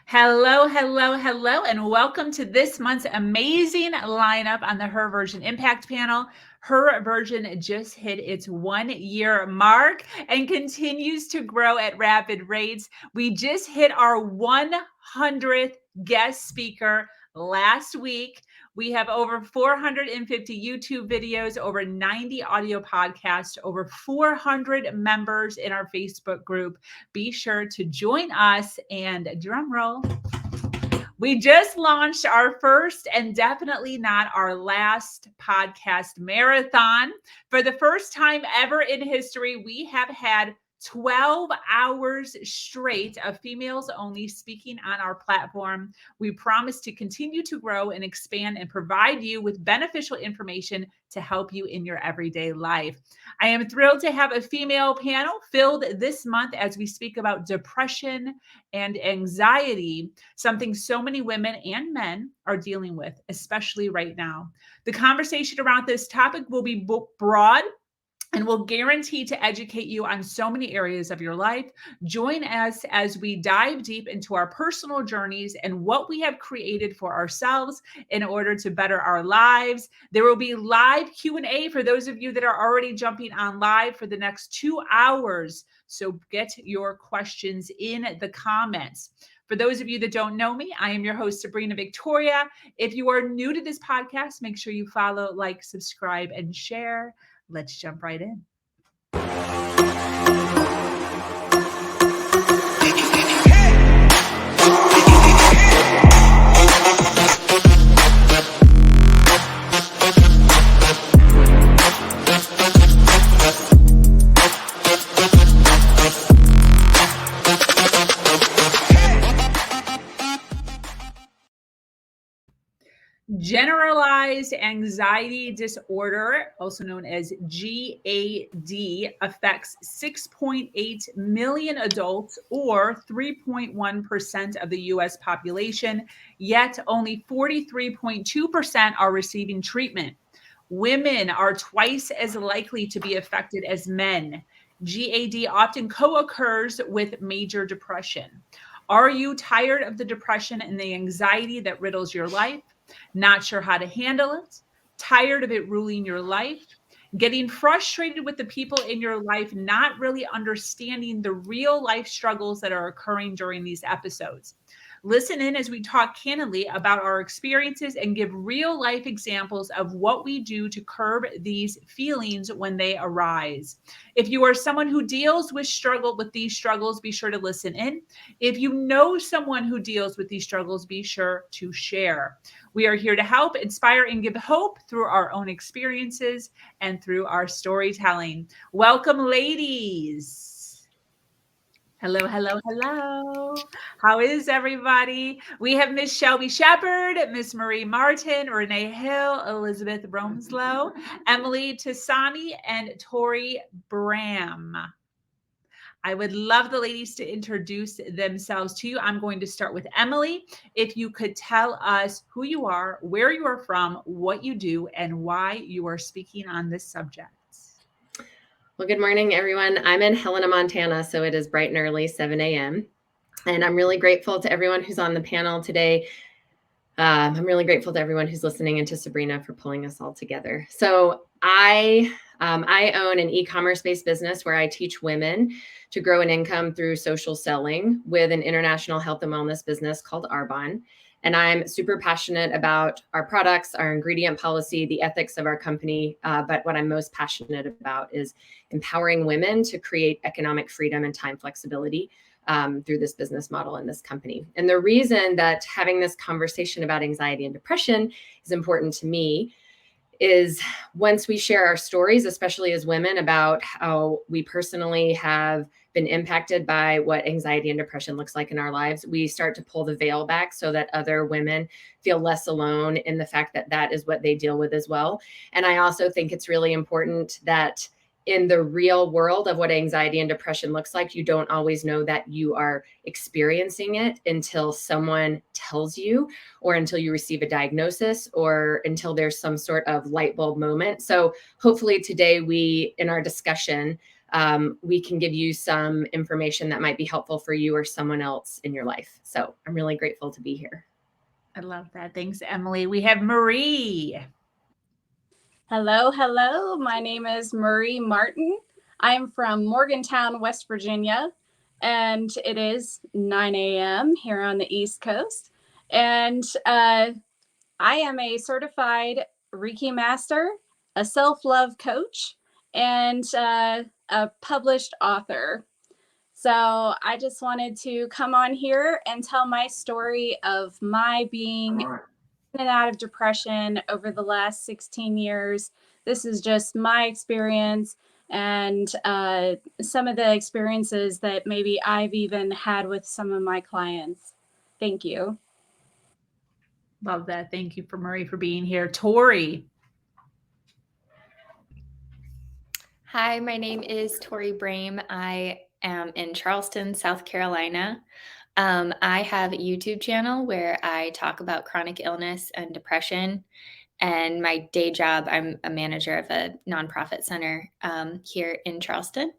Hello, hello, hello, and welcome to this month's amazing lineup on the Her Version Impact panel. Her Version just hit its 1 year mark and continues to grow at rapid rates. We just hit our 100th guest speaker last week. We have over 450 YouTube videos, over 90 audio podcasts, over 400 members in our Facebook group. Be sure to join us, and drum roll. We just launched our first and definitely not our last podcast marathon. For the first time ever in history, we have had 12 hours straight of females only speaking on our platform. We promise to continue to grow and expand and provide you with beneficial information to help you in your everyday life. I am thrilled to have a female panel filled this month as we speak about depression and anxiety, something so many women and men are dealing with, especially right now. The conversation around this topic will be broad and will guarantee to educate you on so many areas of your life. Join us as we dive deep into our personal journeys and what we have created for ourselves in order to better our lives. There will be live Q&A for those of you that are already jumping on live for the next 2 hours. So get your questions in the comments. For those of you that don't know me, I am your host, Sabrina Victoria. If you are new to this podcast, make sure you follow, like, subscribe, and share. Let's jump right in. Generalized Anxiety Disorder, also known as GAD, affects 6.8 million adults, or 3.1% of the U.S. population, yet only 43.2% are receiving treatment. Women are twice as likely to be affected as men. GAD often co-occurs with major depression. Are you tired of the depression and the anxiety that riddles your life? Not sure how to handle it? Tired of it ruling your life? Getting frustrated with the people in your life, not really understanding the real life struggles that are occurring during these episodes? Listen in as we talk candidly about our experiences and give real life examples of what we do to curb these feelings when they arise. If you are someone who deals with these struggles, be sure to listen in. If you know someone who deals with these struggles, be sure to share. We are here to help, inspire, and give hope through our own experiences and through our storytelling. Welcome, ladies. Hello, hello, hello. How is everybody? We have Miss Shelby Shepard, Miss Marie Martin, Renee Hill, Elizabeth Romslow, Emily Tassani, and Torie Brame. I would love the ladies to introduce themselves to you. I'm going to start with Emily. If you could tell us who you are, where you are from, what you do, and why you are speaking on this subject. Well, good morning, everyone. I'm in Helena, Montana, so it is bright and early, 7 a.m. And I'm really grateful to everyone who's on the panel today. I'm really grateful to everyone who's listening and to Sabrina for pulling us all together. So I own an e-commerce-based business where I teach women to grow an income through social selling with an international health and wellness business called Arbonne. And I'm super passionate about our products, our ingredient policy, the ethics of our company. But what I'm most passionate about is empowering women to create economic freedom and time flexibility through this business model and this company. And the reason that having this conversation about anxiety and depression is important to me is once we share our stories, especially as women, about how we personally have been impacted by what anxiety and depression looks like in our lives, we start to pull the veil back so that other women feel less alone in the fact that that is what they deal with as well. And I also think it's really important that in the real world of what anxiety and depression looks like, you don't always know that you are experiencing it until someone tells you, or until you receive a diagnosis, or until there's some sort of light bulb moment. So hopefully today we, in our discussion, we can give you some information that might be helpful for you or someone else in your life. So I'm really grateful to be here. I love that. Thanks, Emily. We have Marie. Hello, hello. My name is Marie Martin. I'm from Morgantown, West Virginia, and it is 9 a.m. here on the East Coast. And I am a certified Reiki master, a self-love coach, and a published author. So I just wanted to come on here and tell my story of my being in and out of depression over the last 16 years. This is just my experience and some of the experiences that maybe I've even had with some of my clients. Thank you. Love that. Thank you for Marie for being here. Torie. Hi, my name is Torie Brame. I am in Charleston, South Carolina. I have a YouTube channel where I talk about chronic illness and depression. And my day job, I'm a manager of a nonprofit center here in Charleston.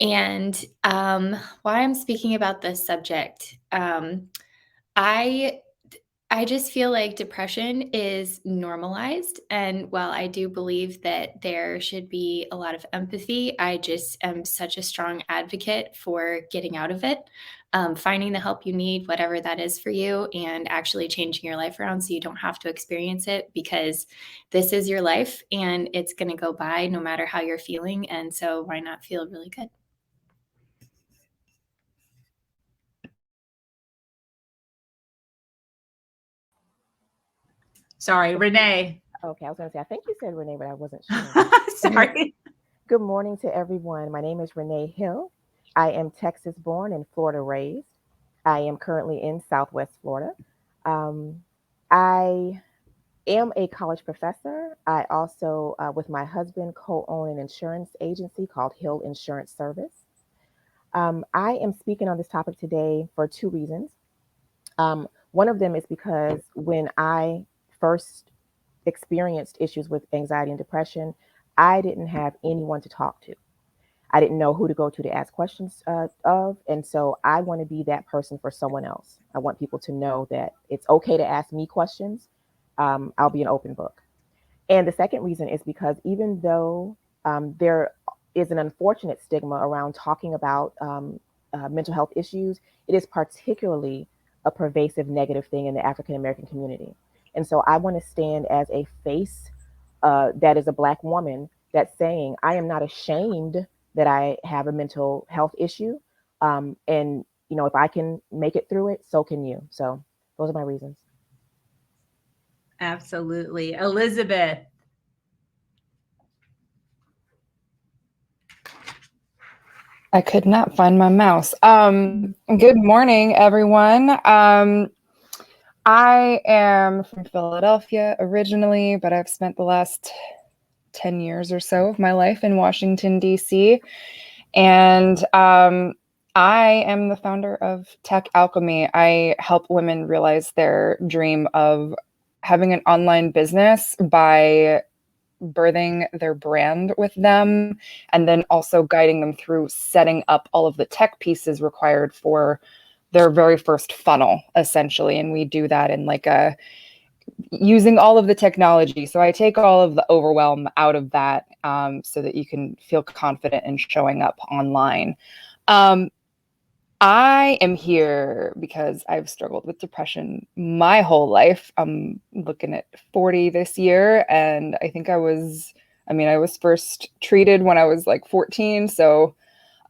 And why I'm speaking about this subject, I just feel like depression is normalized. And while I do believe that there should be a lot of empathy, I just am such a strong advocate for getting out of it, finding the help you need, whatever that is for you, and actually changing your life around so you don't have to experience it, because this is your life and it's going to go by no matter how you're feeling. And so why not feel really good? Sorry, Renee. Okay, I was going to say, I think you said Renee, but I wasn't sure. Sorry. Good morning to everyone. My name is Renee Hill. I am Texas born and Florida raised. I am currently in Southwest Florida. I am a college professor. I also, with my husband, co-own an insurance agency called Hill Insurance Service. I am speaking on this topic today for two reasons. One of them is because when I first experienced issues with anxiety and depression, I didn't have anyone to talk to. I didn't know who to go to ask questions of. And so I want to be that person for someone else. I want people to know that it's okay to ask me questions. I'll be an open book. And the second reason is because even though there is an unfortunate stigma around talking about mental health issues, it is particularly a pervasive negative thing in the African American community. And so I want to stand as a face that is a Black woman that's saying, I am not ashamed that I have a mental health issue. And, you know, if I can make it through it, so can you. So those are my reasons. Absolutely. Elizabeth. I could not find my mouse. Good morning, everyone. I am from Philadelphia originally, but I've spent the last 10 years or so of my life in Washington, D.C. And I am the founder of Tech Alchemy. I help women realize their dream of having an online business by birthing their brand with them, and then also guiding them through setting up all of the tech pieces required for their very first funnel, essentially. And we do that in using all of the technology. So I take all of the overwhelm out of that so that you can feel confident in showing up online. I am here because I've struggled with depression my whole life. I'm looking at 40 this year, and I think I was first treated when I was like 14. So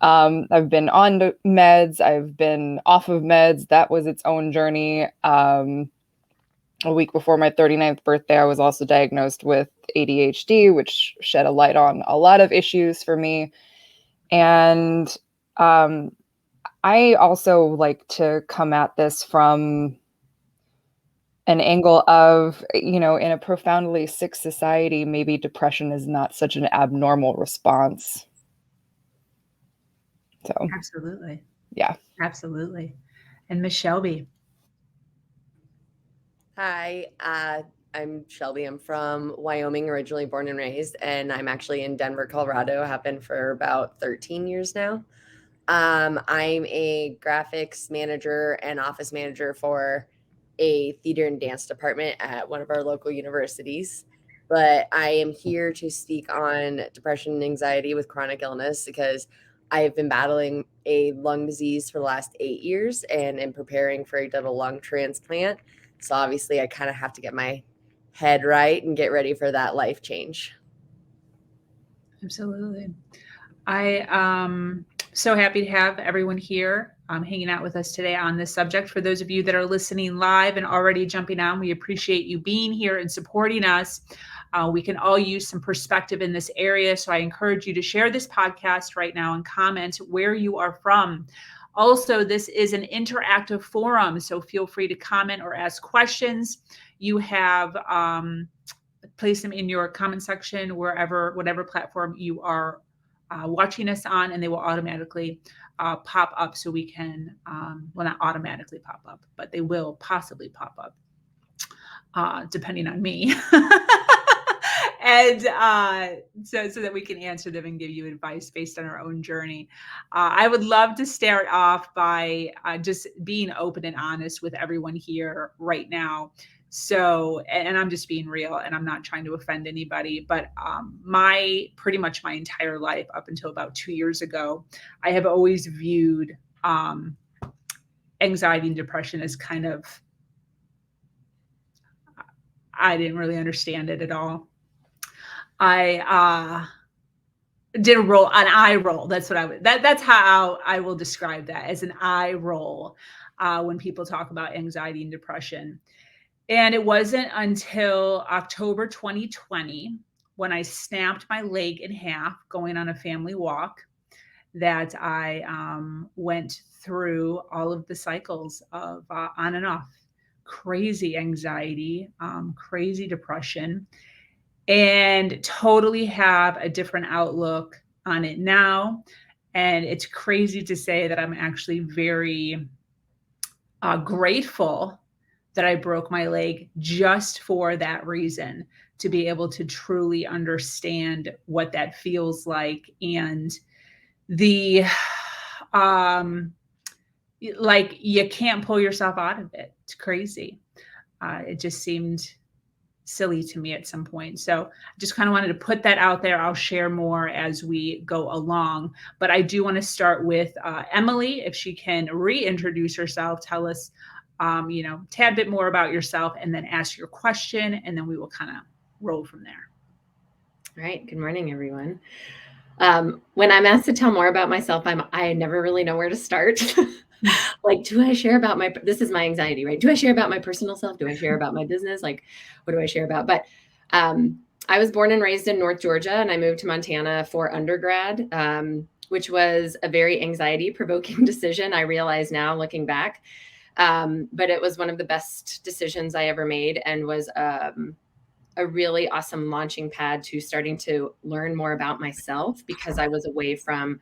I've been on meds. I've been off of meds. That was its own journey. A week before my 39th birthday, I was also diagnosed with ADHD, which shed a light on a lot of issues for me. And I also like to come at this from an angle of, you know, in a profoundly sick society, maybe depression is not such an abnormal response. So, Absolutely. yeah. Absolutely. And Miss Shelby. Hi, I'm Shelby. I'm from Wyoming, originally born and raised, and I'm actually in Denver, Colorado. I've been for about 13 years now. I'm a graphics manager and office manager for a theater and dance department at one of our local universities. But I am here to speak on depression and anxiety with chronic illness because I have been battling a lung disease for the last 8 years and am preparing for a double lung transplant. So obviously, I kind of have to get my head right and get ready for that life change. Absolutely. I so happy to have everyone here hanging out with us today on this subject. For those of you that are listening live and already jumping on, we appreciate you being here and supporting us. We can all use some perspective in this area. So I encourage you to share this podcast right now and comment where you are from. Also, this is an interactive forum, so feel free to comment or ask questions. You have place them in your comment section, whatever platform you are watching us on, and they will automatically pop up so we can, well, not automatically pop up, but they will possibly pop up depending on me. And so that we can answer them and give you advice based on our own journey. I would love to start off by just being open and honest with everyone here right now. So, and I'm just being real and I'm not trying to offend anybody, but pretty much my entire life up until about 2 years ago, I have always viewed anxiety and depression as kind of, I didn't really understand it at all. I did an eye roll. That's what that's how I will describe that, as an eye roll when people talk about anxiety and depression. And it wasn't until October 2020 when I snapped my leg in half going on a family walk that I went through all of the cycles of on and off crazy anxiety, crazy depression, and totally have a different outlook on it now. And it's crazy to say that I'm actually very grateful that I broke my leg just for that reason, to be able to truly understand what that feels like. And the, like, you can't pull yourself out of it. It's crazy. It just seemed silly to me at some point. So I just kind of wanted to put that out there. I'll share more as we go along, but I do want to start with Emily, if she can reintroduce herself, tell us, tad bit more about yourself, and then ask your question, and then we will kind of roll from there. All right. Good morning, everyone. When I'm asked to tell more about myself, I never really know where to start. Like, do I share about this is my anxiety, right? Do I share about my personal self? Do I share about my business? Like, what do I share about? But I was born and raised in North Georgia, and I moved to Montana for undergrad, which was a very anxiety-provoking decision. I realize now, looking back, but it was one of the best decisions I ever made, and was a really awesome launching pad to starting to learn more about myself, because I was away from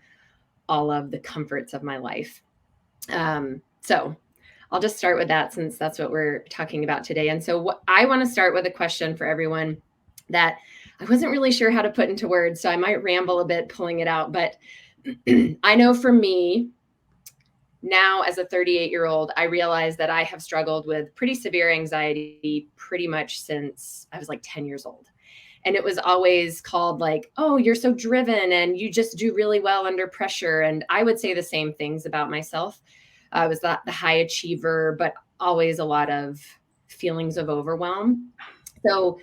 all of the comforts of my life. So I'll just start with that, since that's what we're talking about today. And so I want to start with a question for everyone that I wasn't really sure how to put into words, so I might ramble a bit pulling it out. But I know for me now, as a 38-year-old, I realize that I have struggled with pretty severe anxiety pretty much since I was like 10 years old. And it was always called like, oh, you're so driven and you just do really well under pressure. And I would say the same things about myself. I was the high achiever, but always a lot of feelings of overwhelm. So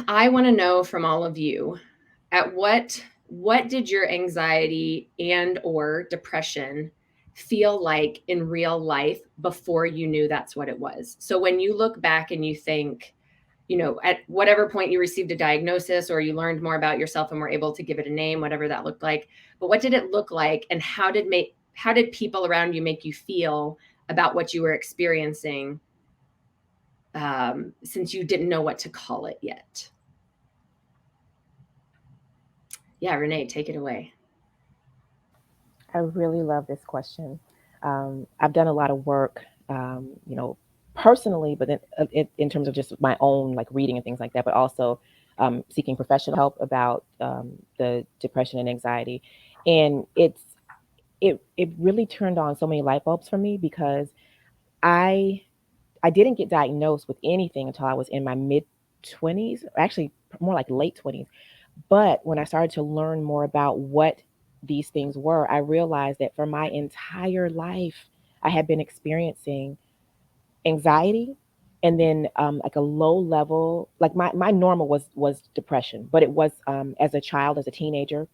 I want to know from all of you, at what did your anxiety and or depression feel like in real life before you knew that's what it was? So when you look back and you think, at whatever point you received a diagnosis or you learned more about yourself and were able to give it a name, whatever that looked like, but what did it look like, and how did people around you make you feel about what you were experiencing, since you didn't know what to call it yet? Yeah, Renee, take it away. I really love this question. I've done a lot of work, personally, but then in terms of just my own like reading and things like that, but also seeking professional help about the depression and anxiety. And it really turned on so many light bulbs for me, because I I didn't get diagnosed with anything until I was in my mid 20s, actually more like late 20s. But when I started to learn more about what these things were, I realized that for my entire life, I had been experiencing anxiety, and then like a low level, like my normal was depression, but it was as a child, as a teenager.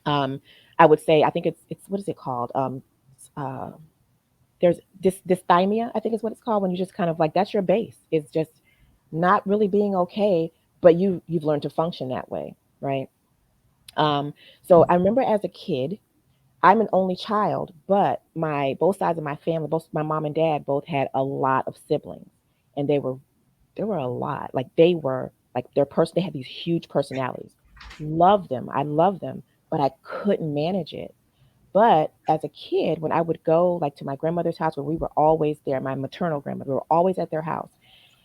Um, I would say, I think it's what is it called? Uh, there's dysthymia, I think is what it's called, when you just kind of like, that's your base. It's just not really being okay, but you've learned to function that way, right? Um, so I remember as a kid, I'm an only child, but my both sides of my family, both my mom and dad, both had a lot of siblings, and there were a lot. Like they were like their person. They had these huge personalities. Love them. I love them, but I couldn't manage it. But as a kid, when I would go like to my grandmother's house, where we were always there, my maternal grandmother, we were always at their house,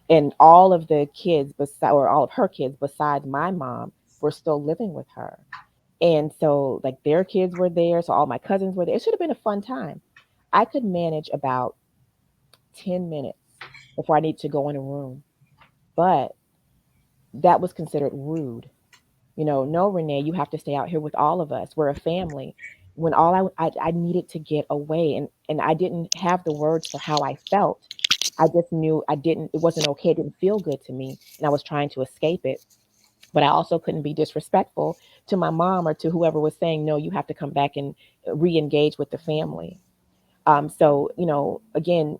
and all of the kids, or all of her kids besides my mom, were still living with her. And so, like, their kids were there. So all my cousins were there. It should have been a fun time. I could manage about 10 minutes before I needed to go in a room. But that was considered rude. No, Renee, you have to stay out here with all of us. We're a family. When I needed to get away, and I didn't have the words for how I felt. I just knew it wasn't okay. It didn't feel good to me. And I was trying to escape it. But I also couldn't be disrespectful to my mom or to whoever was saying, no, you have to come back and re-engage with the family. So, again,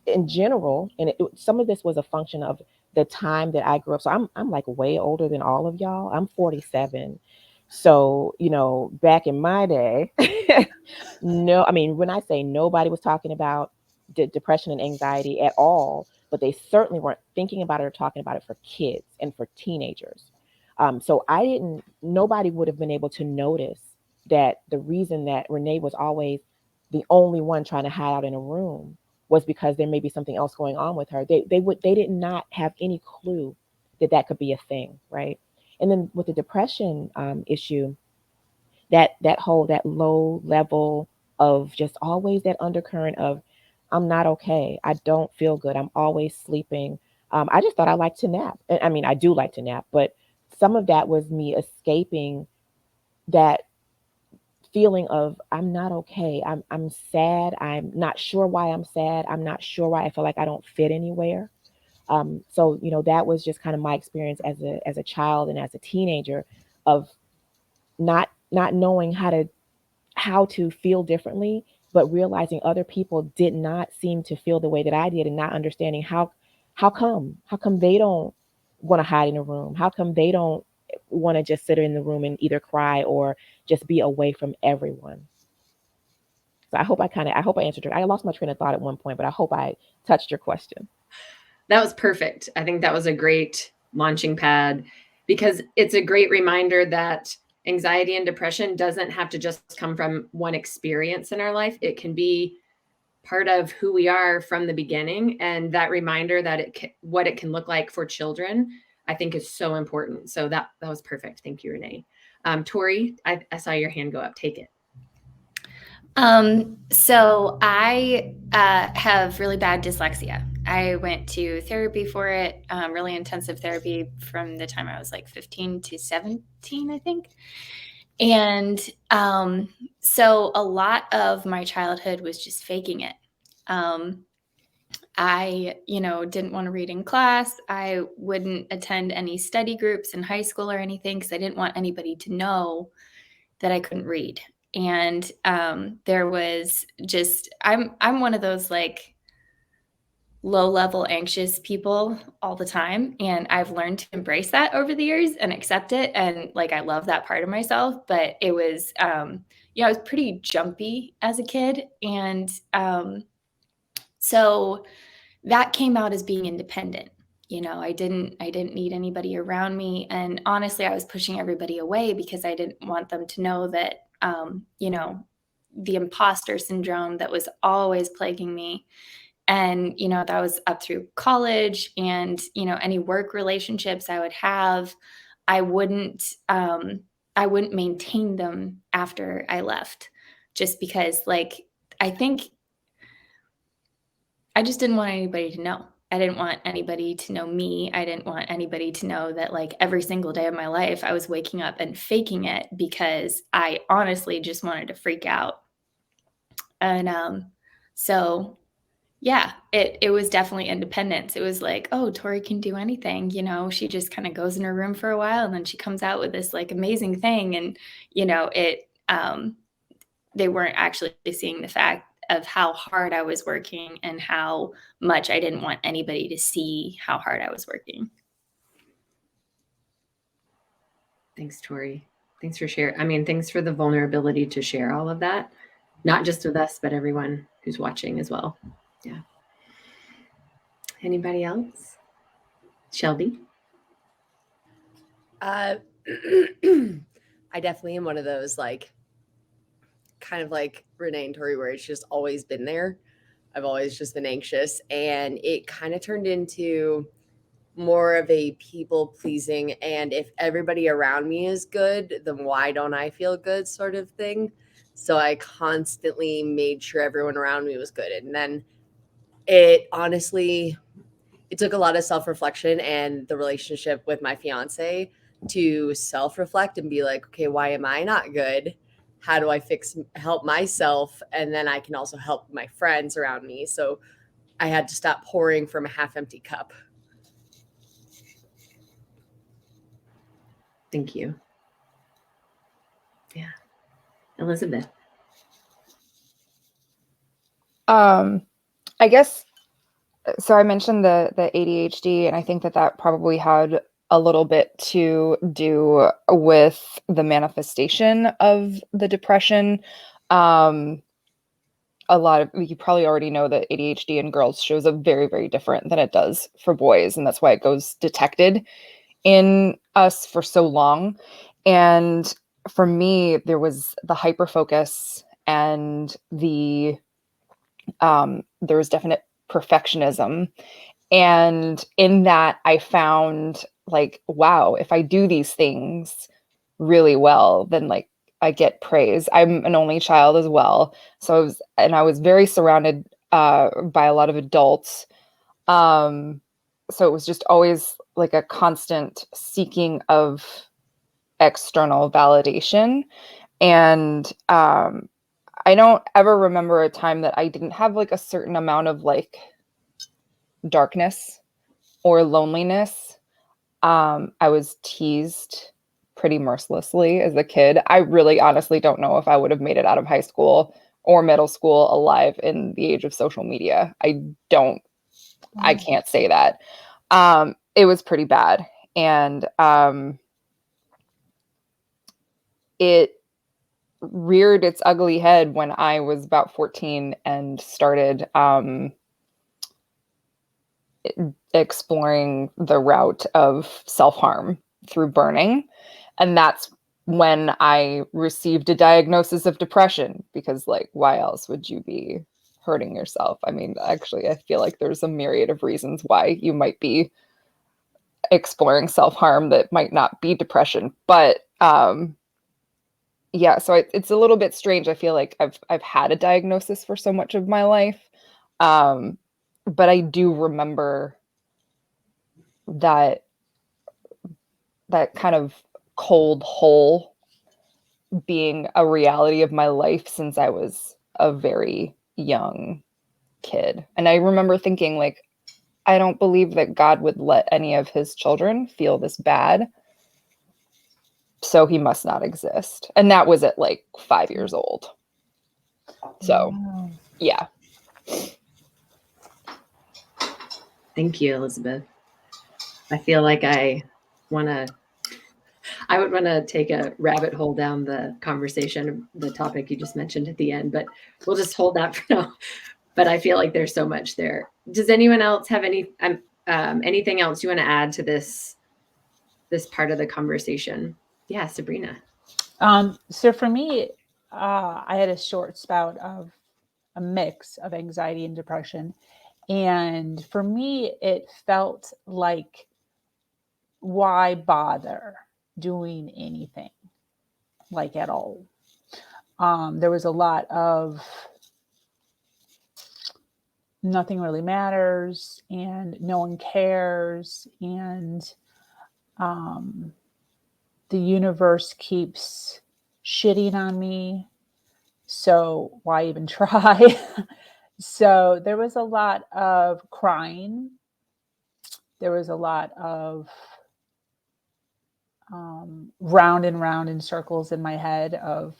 in general, and some of this was a function of the time that I grew up. So I'm like way older than all of y'all. I'm 47. So, back in my day, no, I mean, when I say nobody was talking about depression and anxiety at all, but they certainly weren't thinking about it or talking about it for kids and for teenagers. So nobody would have been able to notice that the reason that Renee was always the only one trying to hide out in a room was because there may be something else going on with her. They did not have any clue that that could be a thing, right? And then with the depression issue, that low level of just always that undercurrent of, I'm not okay, I don't feel good, I'm always sleeping. I just thought I liked to nap. I mean, I do like to nap, but some of that was me escaping that feeling of, I'm not okay. I'm sad. I'm not sure why I'm sad. I'm not sure why I feel like I don't fit anywhere. So that was just kind of my experience as a child and as a teenager, of not knowing how to feel differently, but realizing other people did not seem to feel the way that I did, and not understanding how come they don't want to hide in a room, how come they don't want to just sit in the room and either cry or just be away from everyone. So I hope I answered I lost my train of thought at one point, but I hope I touched your question. That was perfect. I think that was a great launching pad, because it's a great reminder that anxiety and depression doesn't have to just come from one experience in our life. It can be part of who we are from the beginning. And that reminder that what it can look like for children, I think is so important. So that was perfect. Thank you, Renee. Torie, I saw your hand go up. Take it. So I have really bad dyslexia. I went to therapy for it, really intensive therapy from the time I was like 15 to 17, I think. And so a lot of my childhood was just faking it. I, didn't want to read in class. I wouldn't attend any study groups in high school or anything because I didn't want anybody to know that I couldn't read. And there was just, I'm one of those like low level anxious people all the time. And I've learned to embrace that over the years and accept it. And like, I love that part of myself, but it was, I was pretty jumpy as a kid. And so that came out as being independent. I didn't need anybody around me. And honestly, I was pushing everybody away because I didn't want them to know that, the imposter syndrome that was always plaguing me And, that was up through college, and, any work relationships I would have, I wouldn't maintain them after I left, just because, like, I think I just didn't want anybody to know. I didn't want anybody to know me. I didn't want anybody to know that, like, every single day of my life, I was waking up and faking it, because I honestly just wanted to freak out. And so yeah, it was definitely independence. It was like, oh, Torie can do anything. She just kind of goes in her room for a while, and then she comes out with this like amazing thing. And they weren't actually seeing the fact of how hard I was working and how much I didn't want anybody to see how hard I was working. Thanks, Torie. Thanks for sharing. Thanks for the vulnerability to share all of that, not just with us, but everyone who's watching as well. Yeah. Anybody else? Shelby? I definitely am one of those, like, kind of like Renee and Torie, where it's just always been there. I've always just been anxious, and it kind of turned into more of a people pleasing, and if everybody around me is good, then why don't I feel good sort of thing. So I constantly made sure everyone around me was good. And then it took a lot of self-reflection and the relationship with my fiance to self-reflect and be like, okay, why am I not good? How do I help myself? And then I can also help my friends around me. So I had to stop pouring from a half empty cup. Thank you. Yeah. Elizabeth. I guess, so I mentioned the ADHD, and I think that probably had a little bit to do with the manifestation of the depression. You probably already know that ADHD in girls shows up very, very different than it does for boys. And that's why it goes detected in us for so long. And for me, there was the hyperfocus, and there was definite perfectionism. And in that, I found, like, wow, if I do these things really well, then, like, I get praise. I'm an only child as well. So I was very surrounded by a lot of adults. So it was just always like a constant seeking of external validation. And I don't ever remember a time that I didn't have like a certain amount of like darkness or loneliness. I was teased pretty mercilessly as a kid. I really honestly don't know if I would have made it out of high school or middle school alive in the age of social media. I can't say that. It was pretty bad. And it reared its ugly head when I was about 14 and started exploring the route of self-harm through burning. And that's when I received a diagnosis of depression, because, like, why else would you be hurting yourself? I mean, actually, I feel like there's a myriad of reasons why you might be exploring self-harm that might not be depression. But yeah, so it's a little bit strange. I feel like I've had a diagnosis for so much of my life. But I do remember that kind of cold hole being a reality of my life since I was a very young kid. And I remember thinking, like, I don't believe that God would let any of his children feel this bad. So he must not exist. And that was at like 5 years old. So, yeah. Thank you, Elizabeth. I feel like I would want to take a rabbit hole down the conversation, the topic you just mentioned at the end, but we'll just hold that for now. But I feel like there's so much there. Does anyone else have anything else you want to add to this part of the conversation? Yeah, Sabrina. So for me, I had a short spout of a mix of anxiety and depression. And for me, it felt like, why bother doing anything, like, at all? There was a lot of nothing really matters and no one cares, and the universe keeps shitting on me, so why even try? So there was a lot of crying. There was a lot of round and round in circles in my head of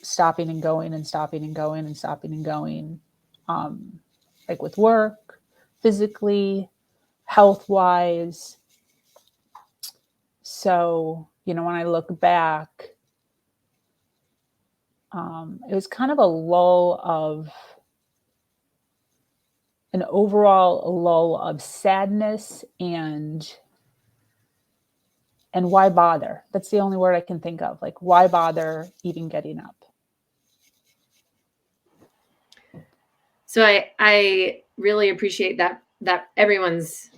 stopping and going and stopping and going and stopping and going, like with work, physically, health wise. So, when I look back, it was kind of an overall lull of sadness and why bother? That's the only word I can think of. Like, why bother even getting up? So I really appreciate that everyone's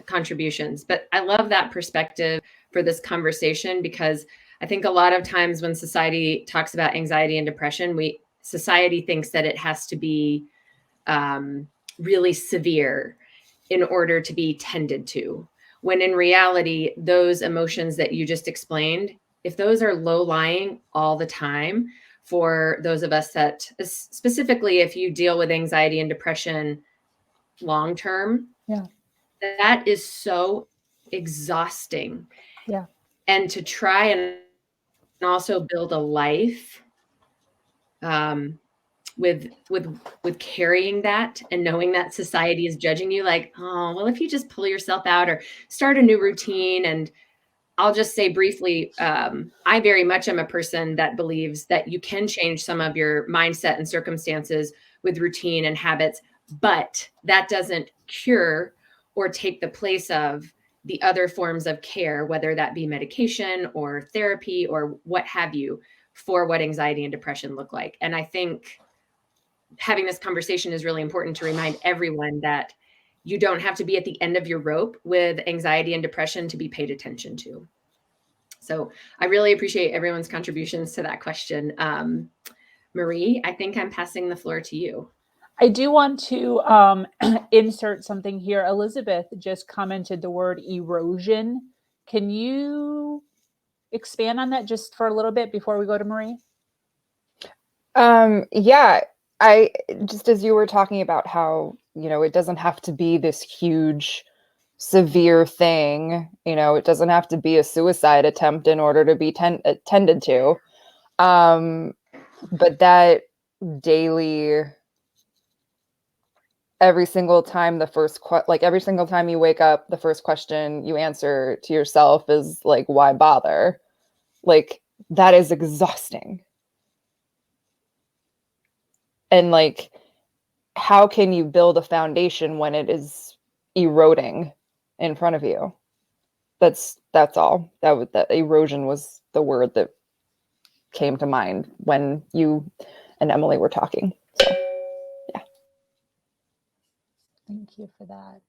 contributions, but I love that perspective for this conversation, because I think a lot of times when society talks about anxiety and depression, society thinks that it has to be really severe in order to be tended to, when in reality, those emotions that you just explained, if those are low-lying all the time, for those of us that, specifically if you deal with anxiety and depression long term, Yeah. that is so exhausting. Yeah. And to try and also build a life with carrying that and knowing that society is judging you, like, oh, well, if you just pull yourself out or start a new routine. And I'll just say briefly, I very much am a person that believes that you can change some of your mindset and circumstances with routine and habits, but that doesn't cure or take the place of the other forms of care, whether that be medication or therapy or what have you, for what anxiety and depression look like. And I think having this conversation is really important to remind everyone that you don't have to be at the end of your rope with anxiety and depression to be paid attention to. So I really appreciate everyone's contributions to that question. Marie, I think I'm passing the floor to you. I do want to insert something here. Elizabeth just commented the word erosion. Can you expand on that just for a little bit before we go to Marie? Yeah, I just, as you were talking about how, it doesn't have to be this huge, severe thing, it doesn't have to be a suicide attempt in order to be tended to. But that daily, every single time every single time you wake up, the first question you answer to yourself is like, why bother? Like, that is exhausting. And like, how can you build a foundation when it is eroding in front of you? That's all. That erosion was the word that came to mind when you and Emily were talking. So, yeah. Thank you for that.